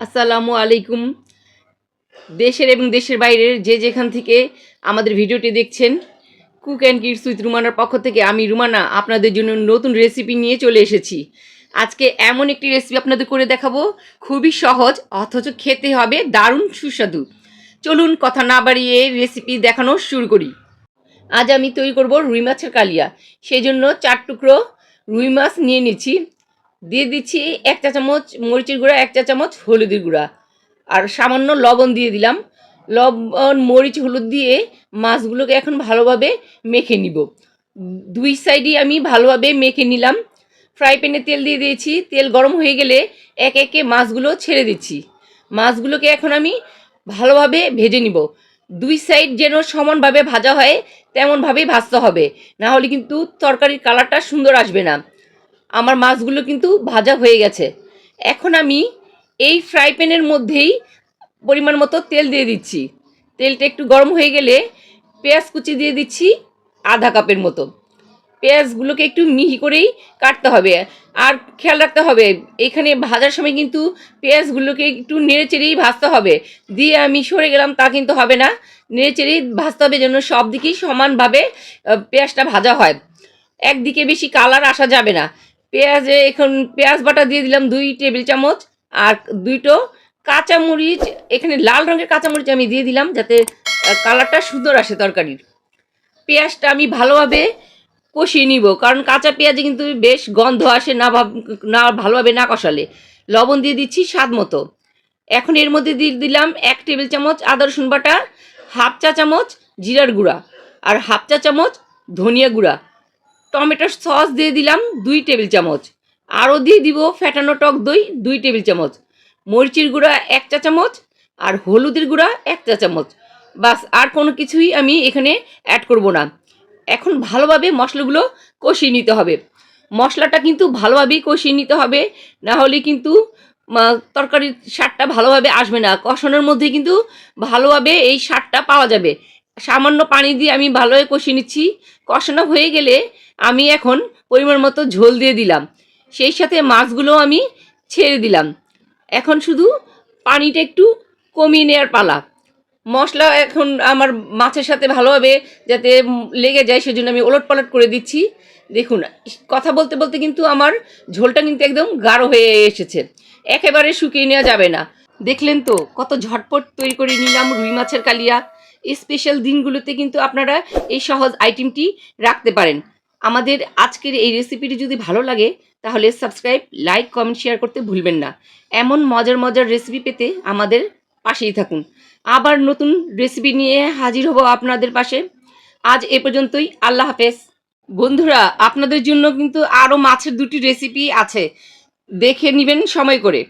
আসসালামু আলাইকুম। দেশের এবং দেশের বাইরের যে যেখান থেকে আমাদের ভিডিওটি দেখছেন, কুক অ্যান্ড কিডস উইথ রুমানার পক্ষ থেকে আমি রুমানা আপনাদের জন্য নতুন রেসিপি নিয়ে চলে এসেছি। আজকে এমন একটি রেসিপি আপনাদের করে দেখাবো, খুবই সহজ অথচ খেতে হবে দারুণ সুস্বাদু। চলুন কথা না বাড়িয়ে রেসিপি দেখানো শুরু করি। আজ আমি তৈরি করব রুই মাছের কালিয়া। সেই জন্য 4 টুকরো রুই মাছ নিয়ে নিচ্ছি। দিয়ে দিচ্ছি 1 চা চামচ মরিচের গুঁড়া, 1 চা চামচ হলুদের গুঁড়া, আর সামান্য লবণ দিয়ে দিলাম। লবণ, মরিচ, হলুদ দিয়ে মাছগুলোকে এখন ভালোভাবে মেখে নিব। দুই সাইডই আমি ভালোভাবে মেখে নিলাম। ফ্রাই প্যানে তেল দিয়ে দিয়েছি। তেল গরম হয়ে গেলে একে একে মাছগুলো ছেড়ে দিচ্ছি। মাছগুলোকে এখন আমি ভালোভাবে ভেজে নিব। দুই সাইড যেন সমানভাবে ভাজা হয় তেমনভাবেই ভাজতে হবে, না হলে কিন্তু তরকারির কালারটা সুন্দর আসবে না। আমার মাছগুলো কিন্তু ভাজা হয়ে গেছে। এখন আমি এই ফ্রাই প্যানের মধ্যেই পরিমাণ মতো তেল দিয়ে দিচ্ছি। তেলটা একটু গরম হয়ে গেলে পেঁয়াজ কুচি দিয়ে দিচ্ছি আধা কাপের মতো। পেঁয়াজগুলোকে একটু মিহি করেই কাটতে হবে। আর খেয়াল রাখতে হবে, এখানে ভাজার সময় কিন্তু পেঁয়াজগুলোকে একটু নেড়েচেড়েই ভাজতে হবে। দিয়ে আমি সরে গেলাম তা কিন্তু হবে না, নেড়েচেড়েই ভাজতে হবে যেন সব দিকেই সমানভাবে পেঁয়াজটা ভাজা হয়। একদিকে বেশি কালার আসা যাবে না। এখন পেঁয়াজ বাটা দিয়ে দিলাম 2 টেবিল চামচ। আর দুটো কাঁচামরিচ, এখানে লাল রঙের কাঁচামরিচ আমি দিয়ে দিলাম যাতে কালারটা সুন্দর আসে তরকারির। পেঁয়াজটা আমি ভালোভাবে কষিয়ে নিব, কারণ কাঁচা পেঁয়াজে কিন্তু বেশ গন্ধ আসে না ভালোভাবে না কষালে। লবণ দিয়ে দিচ্ছি স্বাদ মতো। এখন এর মধ্যে দিয়ে দিলাম 1 টেবিল চামচ আদা রসুন বাটা, হাফ চা চামচ জিরার গুঁড়া, আর হাফ চা চামচ ধনিয়া গুঁড়া। টমেটোর সস দিয়ে দিলাম 2 টেবিল চামচ। আরও দিয়ে দিব ফ্যাটানো টক দই 2 টেবিল চামচ, মরিচের গুঁড়া 1 চা চামচ, আর হলুদের গুঁড়া 1 চা চামচ। বাস, আর কোনো কিছুই আমি এখানে অ্যাড করব না। এখন ভালোভাবে মশলাগুলো কষিয়ে নিতে হবে। মশলাটা কিন্তু ভালোভাবেই কষিয়ে নিতে হবে, না হলে কিন্তু তরকারির স্বাদটা ভালোভাবে আসবে না। কষানোর মধ্যে কিন্তু ভালোভাবে এই স্বাদটা পাওয়া যাবে। সামান্য পানি দিয়ে আমি ভালোভাবে কষিয়ে নিচ্ছি। কষানো হয়ে গেলে আমি এখন পরিমাণ মতো ঝোল দিয়ে দিলাম। সেই সাথে মাছগুলো আমি ছেড়ে দিলাম। এখন শুধু পানিটা একটু কমিয়ে নেওয়ার পালা। মশলা এখন আমার মাছের সাথে ভালোভাবে যাতে লেগে যায় সেজন্য আমি ওলটপালট করে দিচ্ছি। দেখুন, কথা বলতে বলতে কিন্তু আমার ঝোলটা কিন্তু একদম গাঢ় হয়ে এসেছে, একেবারে শুকিয়ে নেওয়া যাবে না। দেখলেন তো কত ঝটপট তৈরি করে নিলাম রুই মাছের কালিয়া। স্পেশাল দিনগুলোতে কিন্তু আপনারা এই সহজ আইটেমটি রাখতে পারেন। আমাদের আজকের এই রেসিপিটি যদি ভালো লাগে তাহলে সাবস্ক্রাইব, লাইক, কমেন্ট, শেয়ার করতে ভুলবেন না। এমন মজার মজার রেসিপি পেতে আমাদের পাশেই থাকুন। আবার নতুন রেসিপি নিয়ে হাজির হব আপনাদের পাশে। আজ এ পর্যন্তই। আল্লাহ হাফেজ। বন্ধুরা, আপনাদের জন্য কিন্তু আরও মাছের 2টি রেসিপি আছে, দেখে নেবেন সময় করে।